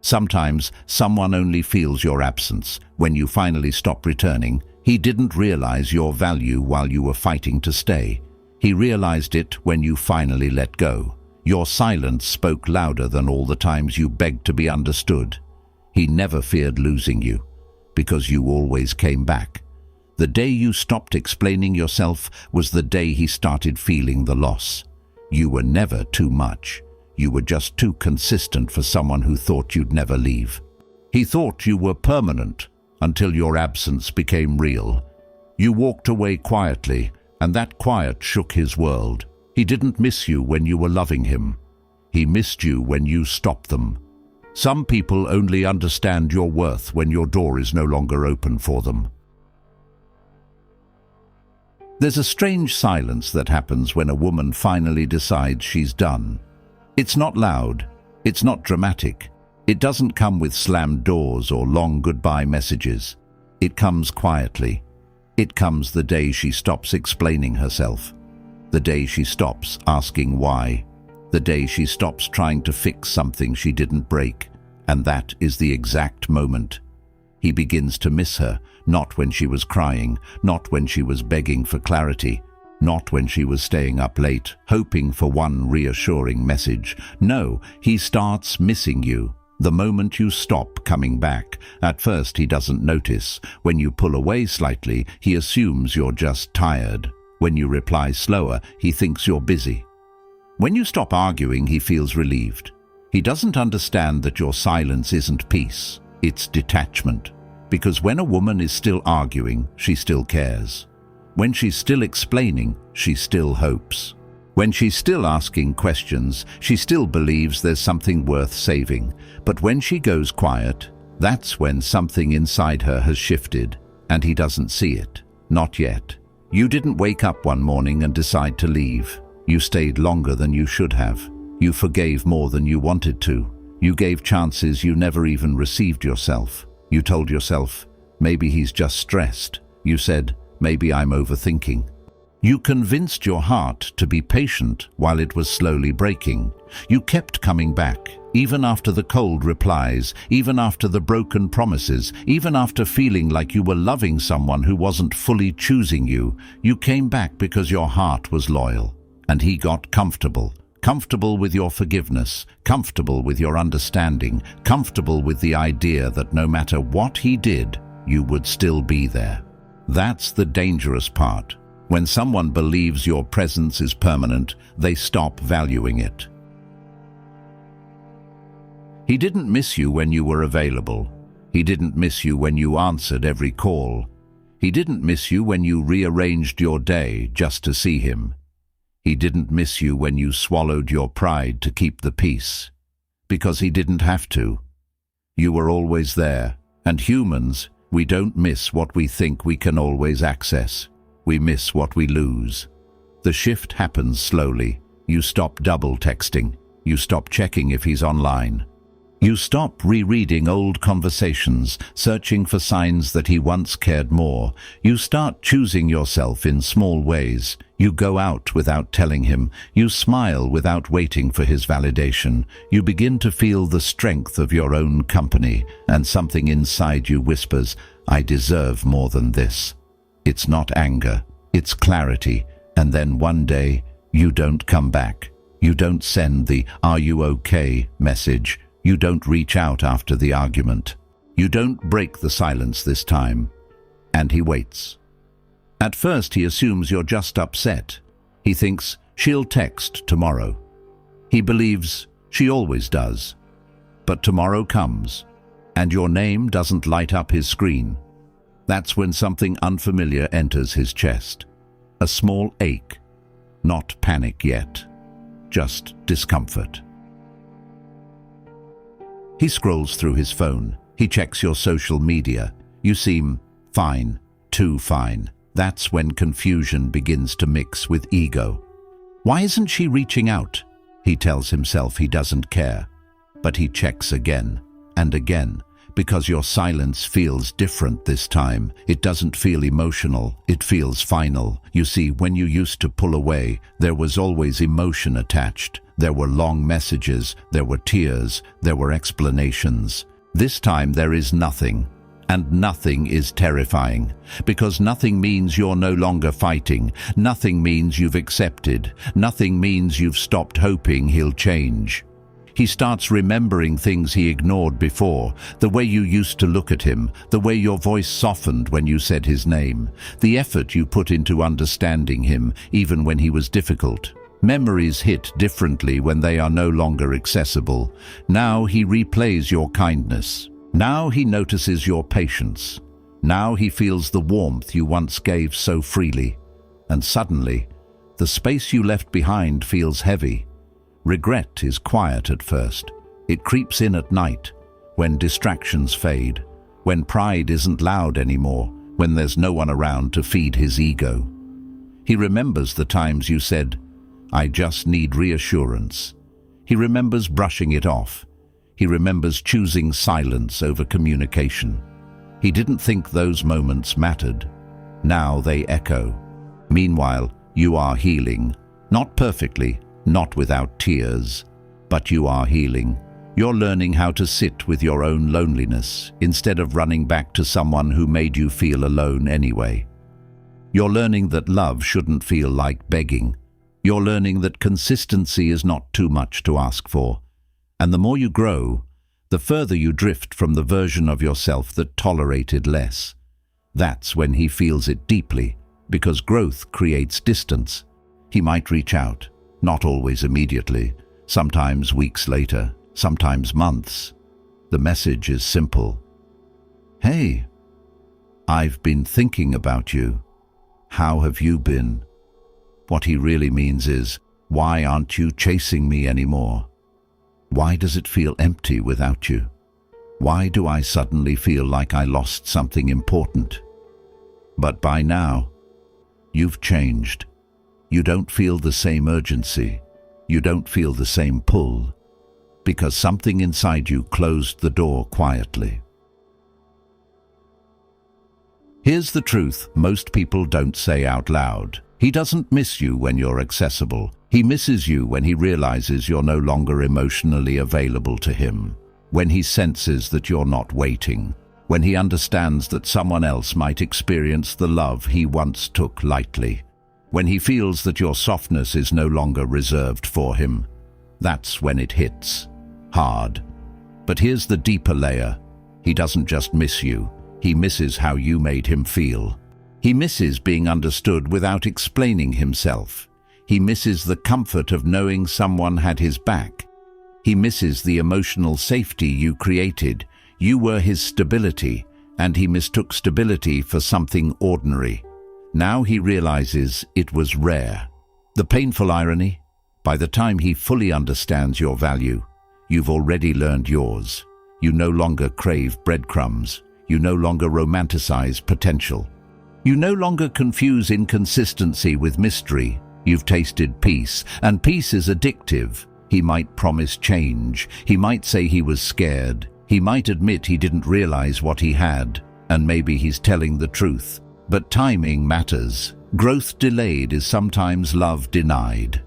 Sometimes someone only feels your absence. When you finally stop returning, he didn't realize your value while you were fighting to stay. He realized it when you finally let go. Your silence spoke louder than all the times you begged to be understood. He never feared losing you, because you always came back. The day you stopped explaining yourself was the day he started feeling the loss. You were never too much. You were just too consistent for someone who thought you'd never leave. He thought you were permanent until your absence became real. You walked away quietly, and that quiet shook his world. He didn't miss you when you were loving him. He missed you when you stopped them. Some people only understand your worth when your door is no longer open for them. There's a strange silence that happens when a woman finally decides she's done. It's not loud. It's not dramatic. It doesn't come with slammed doors or long goodbye messages. It comes quietly. It comes the day she stops explaining herself. The day she stops asking why. The day she stops trying to fix something she didn't break. And that is the exact moment. He begins to miss her, not when she was crying, not when she was begging for clarity, not when she was staying up late, hoping for one reassuring message. No, he starts missing you the moment you stop coming back. At first he doesn't notice. When you pull away slightly, he assumes you're just tired. When you reply slower, he thinks you're busy. When you stop arguing, he feels relieved. He doesn't understand that your silence isn't peace, it's detachment. Because when a woman is still arguing, she still cares. When she's still explaining, she still hopes. When she's still asking questions, she still believes there's something worth saving. But when she goes quiet, that's when something inside her has shifted, and he doesn't see it. Not yet. You didn't wake up one morning and decide to leave. You stayed longer than you should have. You forgave more than you wanted to. You gave chances you never even received yourself. You told yourself, maybe he's just stressed. You said, maybe I'm overthinking. You convinced your heart to be patient while it was slowly breaking. You kept coming back, even after the cold replies, even after the broken promises, even after feeling like you were loving someone who wasn't fully choosing you. You came back because your heart was loyal. And he got comfortable. Comfortable with your forgiveness, comfortable with your understanding, comfortable with the idea that no matter what he did, you would still be there. That's the dangerous part. When someone believes your presence is permanent, they stop valuing it. He didn't miss you when you were available. He didn't miss you when you answered every call. He didn't miss you when you rearranged your day just to see him. He didn't miss you when you swallowed your pride to keep the peace. Because he didn't have to. You were always there. And humans, we don't miss what we think we can always access. We miss what we lose. The shift happens slowly. You stop double texting. You stop checking if he's online. You stop rereading old conversations, searching for signs that he once cared more. You start choosing yourself in small ways. You go out without telling him. You smile without waiting for his validation. You begin to feel the strength of your own company, and something inside you whispers, I deserve more than this. It's not anger, it's clarity. And then one day, you don't come back. You don't send the "Are you okay?" message. You don't reach out after the argument. You don't break the silence this time. And he waits. At first he assumes you're just upset. He thinks she'll text tomorrow. He believes she always does. But tomorrow comes, and your name doesn't light up his screen. That's when something unfamiliar enters his chest. A small ache. Not panic yet. Just discomfort. He scrolls through his phone. He checks your social media. You seem fine, too fine. That's when confusion begins to mix with ego. Why isn't she reaching out? He tells himself he doesn't care. But he checks again and again, because your silence feels different this time. It doesn't feel emotional, it feels final. You see, when you used to pull away, there was always emotion attached. There were long messages, there were tears, there were explanations. This time there is nothing. And nothing is terrifying, because nothing means you're no longer fighting. Nothing means you've accepted. Nothing means you've stopped hoping he'll change. He starts remembering things he ignored before, the way you used to look at him, the way your voice softened when you said his name, the effort you put into understanding him, even when he was difficult. Memories hit differently when they are no longer accessible. Now he replays your kindness. Now he notices your patience. Now he feels the warmth you once gave so freely. And suddenly, the space you left behind feels heavy. Regret is quiet at first. It creeps in at night, when distractions fade, when pride isn't loud anymore, when there's no one around to feed his ego. He remembers the times you said, "I just need reassurance." He remembers brushing it off. He remembers choosing silence over communication. He didn't think those moments mattered. Now they echo. Meanwhile, you are healing. Not perfectly, not without tears, but you are healing. You're learning how to sit with your own loneliness instead of running back to someone who made you feel alone anyway. You're learning that love shouldn't feel like begging. You're learning that consistency is not too much to ask for. And the more you grow, the further you drift from the version of yourself that tolerated less. That's when he feels it deeply, because growth creates distance. He might reach out, not always immediately, sometimes weeks later, sometimes months. The message is simple. "Hey, I've been thinking about you. How have you been?" What he really means is, why aren't you chasing me anymore? Why does it feel empty without you? Why do I suddenly feel like I lost something important? But by now, you've changed. You don't feel the same urgency. You don't feel the same pull, because something inside you closed the door quietly. Here's the truth most people don't say out loud. He doesn't miss you when you're accessible. He misses you when he realizes you're no longer emotionally available to him, when he senses that you're not waiting, when he understands that someone else might experience the love he once took lightly, when he feels that your softness is no longer reserved for him. That's when it hits hard. But here's the deeper layer. He doesn't just miss you. He misses how you made him feel. He misses being understood without explaining himself. He misses the comfort of knowing someone had his back. He misses the emotional safety you created. You were his stability, and he mistook stability for something ordinary. Now he realizes it was rare. The painful irony? By the time he fully understands your value, you've already learned yours. You no longer crave breadcrumbs. You no longer romanticize potential. You no longer confuse inconsistency with mystery. You've tasted peace, and peace is addictive. He might promise change. He might say he was scared. He might admit he didn't realize what he had, and maybe he's telling the truth. But timing matters. Growth delayed is sometimes love denied.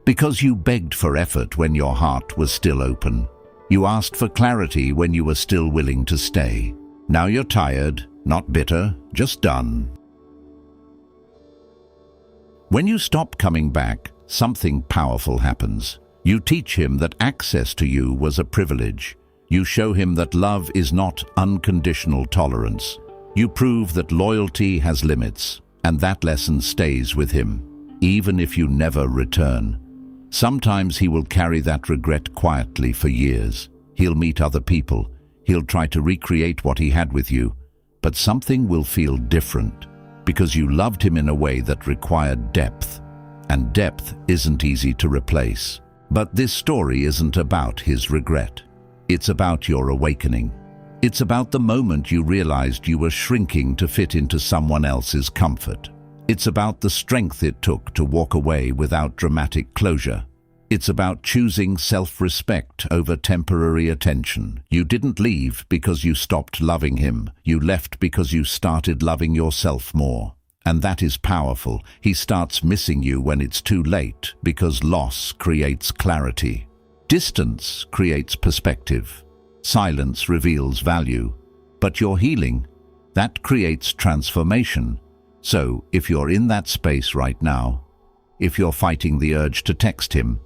Because you begged for effort when your heart was still open. You asked for clarity when you were still willing to stay. Now you're tired, not bitter, just done. When you stop coming back, something powerful happens. You teach him that access to you was a privilege. You show him that love is not unconditional tolerance. You prove that loyalty has limits, and that lesson stays with him, even if you never return. Sometimes he will carry that regret quietly for years. He'll meet other people. He'll try to recreate what he had with you, but something will feel different, because you loved him in a way that required depth, and depth isn't easy to replace. But this story isn't about his regret. It's about your awakening. It's about the moment you realized you were shrinking to fit into someone else's comfort. It's about the strength it took to walk away without dramatic closure. It's about choosing self-respect over temporary attention. You didn't leave because you stopped loving him. You left because you started loving yourself more. And that is powerful. He starts missing you when it's too late, because loss creates clarity. Distance creates perspective. Silence reveals value. But your healing, that creates transformation. So, if you're in that space right now, if you're fighting the urge to text him,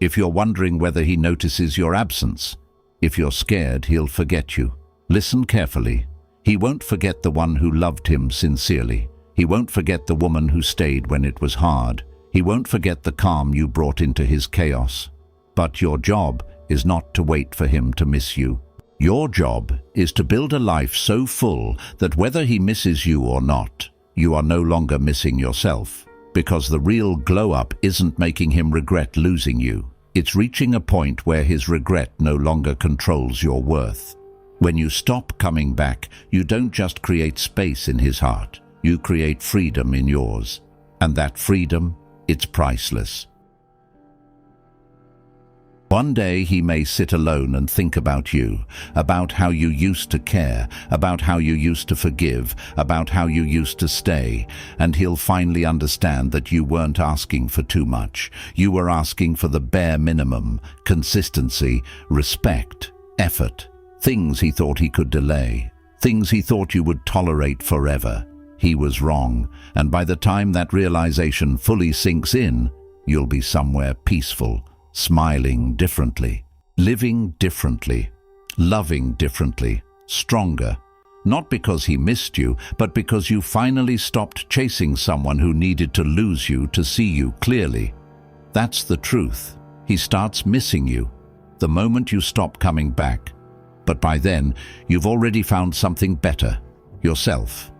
if you're wondering whether he notices your absence, if you're scared he'll forget you, listen carefully. He won't forget the one who loved him sincerely. He won't forget the woman who stayed when it was hard. He won't forget the calm you brought into his chaos. But your job is not to wait for him to miss you. Your job is to build a life so full that whether he misses you or not, you are no longer missing yourself. Because the real glow-up isn't making him regret losing you. It's reaching a point where his regret no longer controls your worth. When you stop coming back, you don't just create space in his heart. You create freedom in yours. And that freedom, it's priceless. One day he may sit alone and think about you, about how you used to care, about how you used to forgive, about how you used to stay, and he'll finally understand that you weren't asking for too much. You were asking for the bare minimum: consistency, respect, effort, things he thought he could delay, things he thought you would tolerate forever. He was wrong, and by the time that realization fully sinks in, you'll be somewhere peaceful, smiling differently, living differently, loving differently, stronger. Not because he missed you, but because you finally stopped chasing someone who needed to lose you to see you clearly. That's the truth. He starts missing you the moment you stop coming back. But by then, you've already found something better, yourself.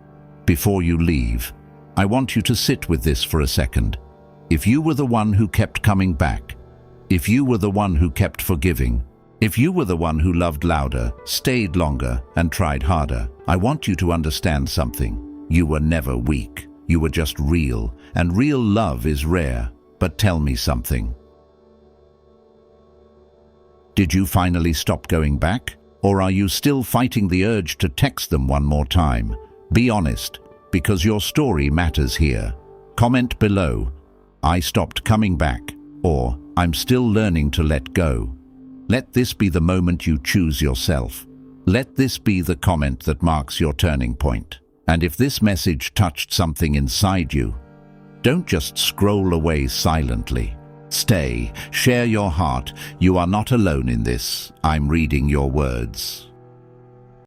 Before you leave, I want you to sit with this for a second. If you were the one who kept coming back, if you were the one who kept forgiving, if you were the one who loved louder, stayed longer, and tried harder, I want you to understand something. You were never weak. You were just real, and real love is rare. But tell me something. Did you finally stop going back? Or are you still fighting the urge to text them one more time? Be honest, because your story matters here. Comment below, "I stopped coming back," or "I'm still learning to let go." Let this be the moment you choose yourself. Let this be the comment that marks your turning point. And if this message touched something inside you, don't just scroll away silently. Stay, share your heart. You are not alone in this. I'm reading your words.